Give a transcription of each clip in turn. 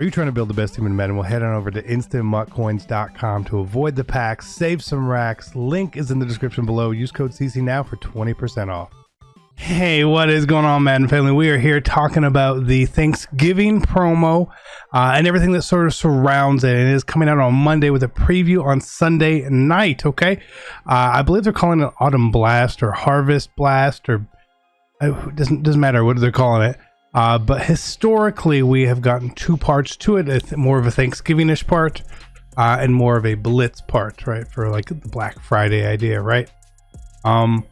Are you trying to build the best team in Madden? Well, head on over to instantmuttcoins.com to avoid the packs, save some racks. Link is in the description below. Use code CC now for 20% off. Hey, what is going on, Madden family? We are here talking about the Thanksgiving promo and everything that sort of surrounds it. It is coming out on Monday with a preview on Sunday night, okay? I believe they're calling it Autumn Blast or Harvest Blast, or doesn't matter what they're calling it. But historically, we have gotten two parts to it, more of a Thanksgiving-ish part and more of a Blitz part, right? For like the Black Friday idea, right? And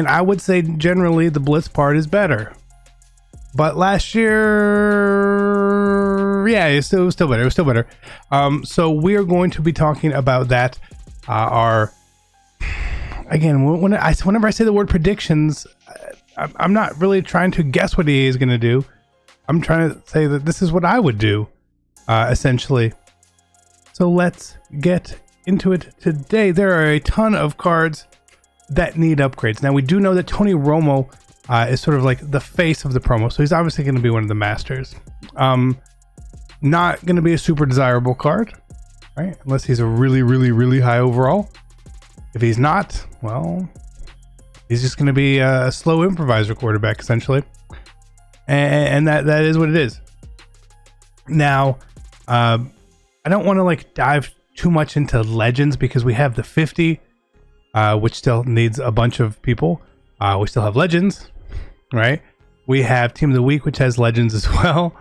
I would say generally the Blitz part is better. But last year, yeah, it was still better. It was still better. So we are going to be talking about that. Again, whenever I say the word predictions, I'm not really trying to guess what EA is going to do. I'm trying to say that this is what I would do, essentially. So let's get into it today. There are a ton of cards that need upgrades. Now, we do know that Tony Romo is sort of like the face of the promo, so he's obviously going to be one of the masters. Not going to be a super desirable card, right? Unless he's a really, really, really high overall. If he's not, well, he's just going to be a slow improviser quarterback, essentially. And that is what it is. Now, I don't want to like dive too much into legends because we have the 50, which still needs a bunch of people. We still have legends, right? We have Team of the Week, which has legends as well.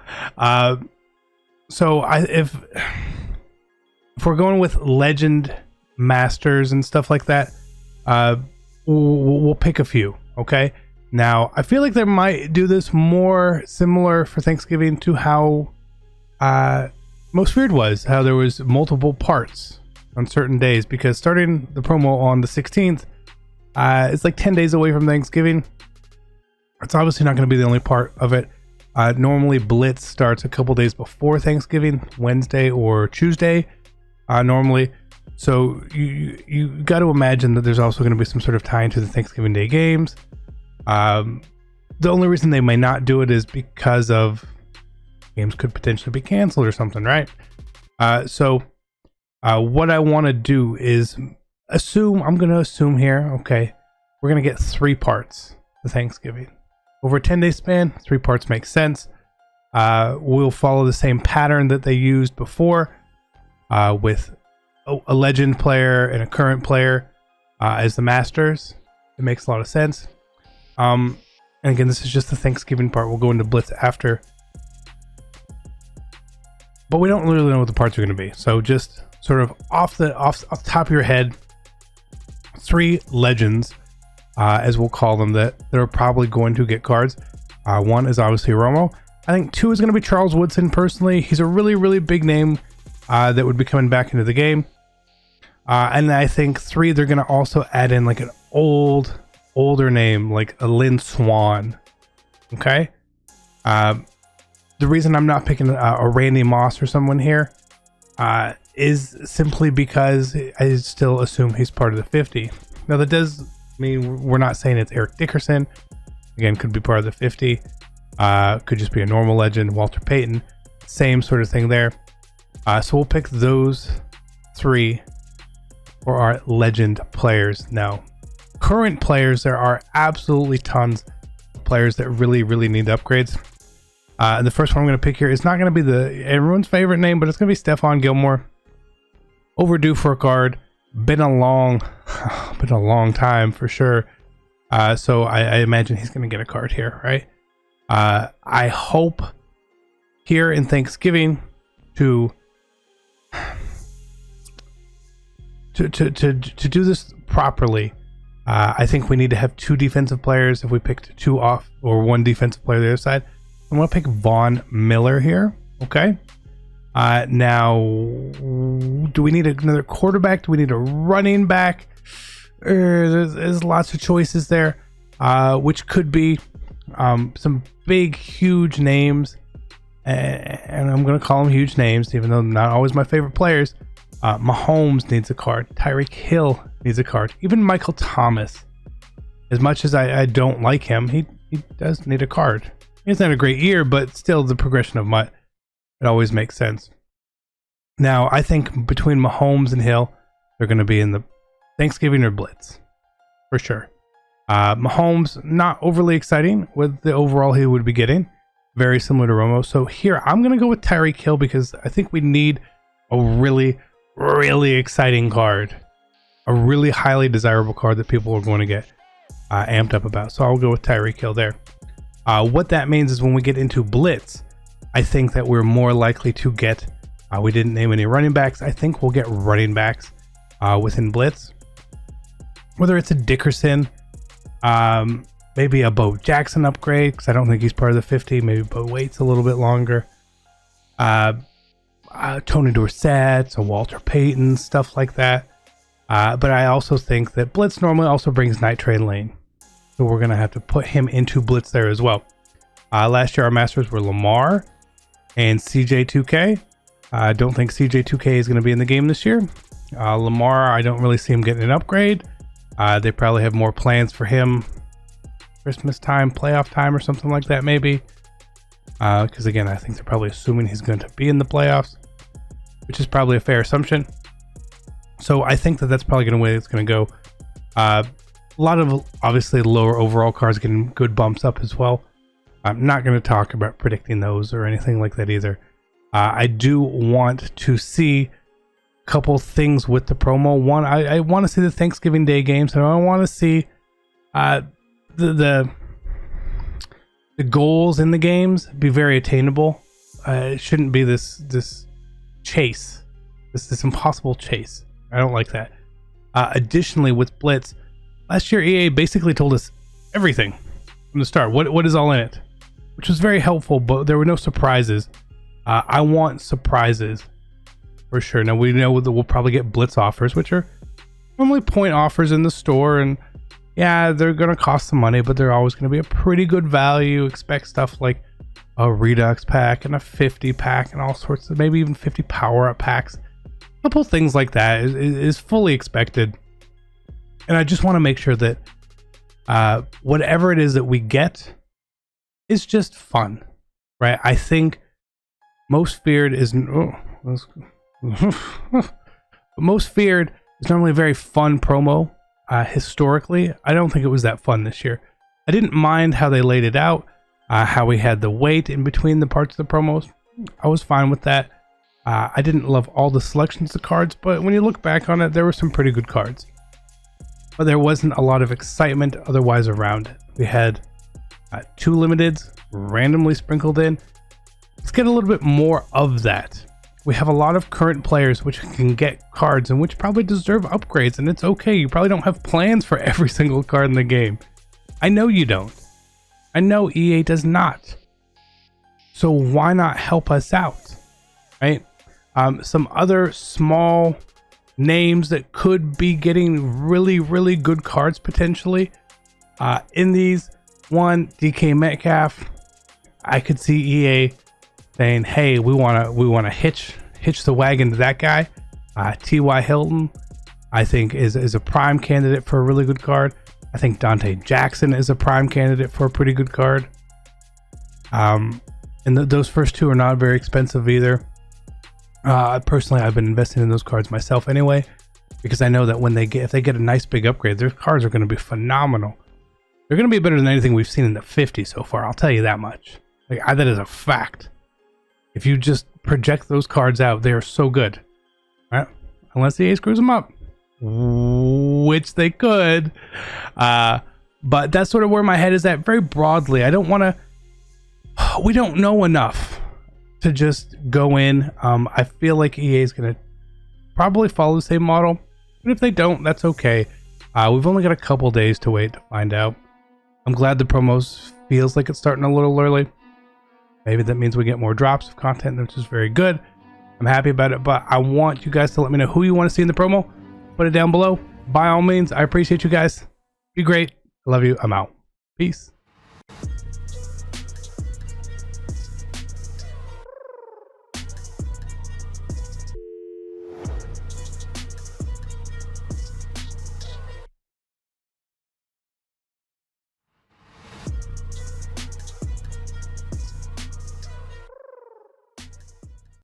So if we're going with legend masters and stuff like that, we'll pick a few. Okay, now I feel like they might do this more similar for Thanksgiving to how Most Weird was, how there was multiple parts on certain days, because starting the promo on the 16th, it's like 10 days away from Thanksgiving. It's obviously not going to be the only part of it. Normally Blitz starts a couple days before Thanksgiving, Wednesday or Tuesday, normally. So you got to imagine that there's also going to be some sort of tie into the Thanksgiving Day games. The only reason they may not do it is because of games could potentially be canceled or something, right? So what I want to do is I'm going to assume here, okay, we're going to get 3 parts for Thanksgiving. Over a 10-day span, 3 parts makes sense. We'll follow the same pattern that they used before with a legend player and a current player as the masters. It makes a lot of sense. And again, this is just the Thanksgiving part. We'll go into Blitz after. But we don't really know what the parts are going to be. So just sort of off the top of your head, 3 legends, as we'll call them, that are probably going to get cards. 1 is obviously Romo. I think 2 is going to be Charles Woodson. Personally, he's a really, really big name that would be coming back into the game. And I think 3, they're going to also add in like an older name, like a Lynn Swan. Okay. The reason I'm not picking a Randy Moss or someone here is simply because I still assume he's part of the 50. Now that does mean we're not saying it's Eric Dickerson. Again, could be part of the 50. Could just be a normal legend, Walter Payton. Same sort of thing there. So we'll pick those 3 for our legend players. Now, current players, there are absolutely tons of players that really, really need upgrades. And the first one I'm going to pick here is not going to be everyone's favorite name, but it's going to be Stefan Gilmore. Overdue for a card. Been a long time for sure. So I imagine he's going to get a card here, right? I hope here in Thanksgiving to do this properly. I think we need to have 2 defensive players. If we picked 2 off, or 1 defensive player the other side, I'm going to pick Von Miller here. Okay. Now, do we need another quarterback? Do we need a running back? There's lots of choices there, which could be some big, huge names. And I'm going to call them huge names, even though not always my favorite players. Mahomes needs a card. Tyreek Hill needs a card. Even Michael Thomas. As much as I don't like him, he does need a card. He's not a great year, but still the progression of It always makes sense. Now, I think between Mahomes and Hill, they're going to be in the Thanksgiving or Blitz, for sure. Mahomes, not overly exciting with the overall he would be getting. Very similar to Romo. So here, I'm going to go with Tyreek Hill because I think we need a really, really exciting card. A really highly desirable card that people are going to get amped up about. So I'll go with Tyreek Hill there. What that means is when we get into Blitz, I think that we're more likely to get, we didn't name any running backs. I think we'll get running backs within Blitz. Whether it's a Dickerson, maybe a Bo Jackson upgrade, because I don't think he's part of the 50. Maybe Bo waits a little bit longer. Tony Dorsett, so Walter Payton, stuff like that. But I also think that Blitz normally also brings Night Train Lane. So we're going to have to put him into Blitz there as well. Last year our masters were Lamar and CJ2K. I don't think CJ2K is going to be in the game this year. Lamar, I don't really see him getting an upgrade. They probably have more plans for him. Christmas time, playoff time or something like that maybe. Because again, I think they're probably assuming he's going to be in the playoffs, which is probably a fair assumption. So I think that that's probably going to way it's going to go. A lot of obviously lower overall cards getting good bumps up as well. I'm not going to talk about predicting those or anything like that either. I do want to see a couple things with the promo. One, I want to see the Thanksgiving Day games, and I want to see the goals in the games be very attainable. It shouldn't be this chase, this impossible chase. I don't like that. Additionally, with Blitz, last year EA basically told us everything from the start. What is all in it, which was very helpful, but there were no surprises. I want surprises for sure. Now we know that we'll probably get Blitz offers, which are normally point offers in the store, and yeah, they're going to cost some money, but they're always going to be a pretty good value. Expect stuff like a Redux pack and a 50 pack and all sorts of, maybe even 50 power-up packs. A couple things like that is fully expected. And I just want to make sure that whatever it is that we get is just fun, right? I think most feared is... most feared is normally a very fun promo. Historically, I don't think it was that fun this year. I didn't mind how they laid it out, how we had the wait in between the parts of the promos. I was fine with that. I didn't love all the selections of cards, but when you look back on it, there were some pretty good cards. But there wasn't a lot of excitement otherwise around it. We had 2 limiteds randomly sprinkled in. Let's get a little bit more of that. We have a lot of current players which can get cards and which probably deserve upgrades, and it's okay. You probably don't have plans for every single card in the game. I know you don't. I know EA does not. So why not help us out, right? Some other small names that could be getting really, really good cards potentially. In these, one, DK Metcalf. I could see EA saying, "Hey, we wanna hitch the wagon to that guy." T.Y. Hilton, I think, is a prime candidate for a really good card. I think Dante Jackson is a prime candidate for a pretty good card. And those first two are not very expensive either. Personally, I've been investing in those cards myself anyway, because I know that if they get a nice big upgrade, their cards are going to be phenomenal. They're going to be better than anything we've seen in the 50 so far. I'll tell you that much. That is a fact. If you just project those cards out, they are so good, right? Unless EA screws them up, which they could. But that's sort of where my head is at very broadly. I don't want to. We don't know enough to just go in. I feel like EA is going to probably follow the same model, but if they don't, that's okay. We've only got a couple days to wait to find out. I'm glad the promos feels like it's starting a little early. Maybe that means we get more drops of content, which is very good. I'm happy about it, but I want you guys to let me know who you want to see in the promo. Put it down below. By all means, I appreciate you guys. Be great. I love you. I'm out. Peace.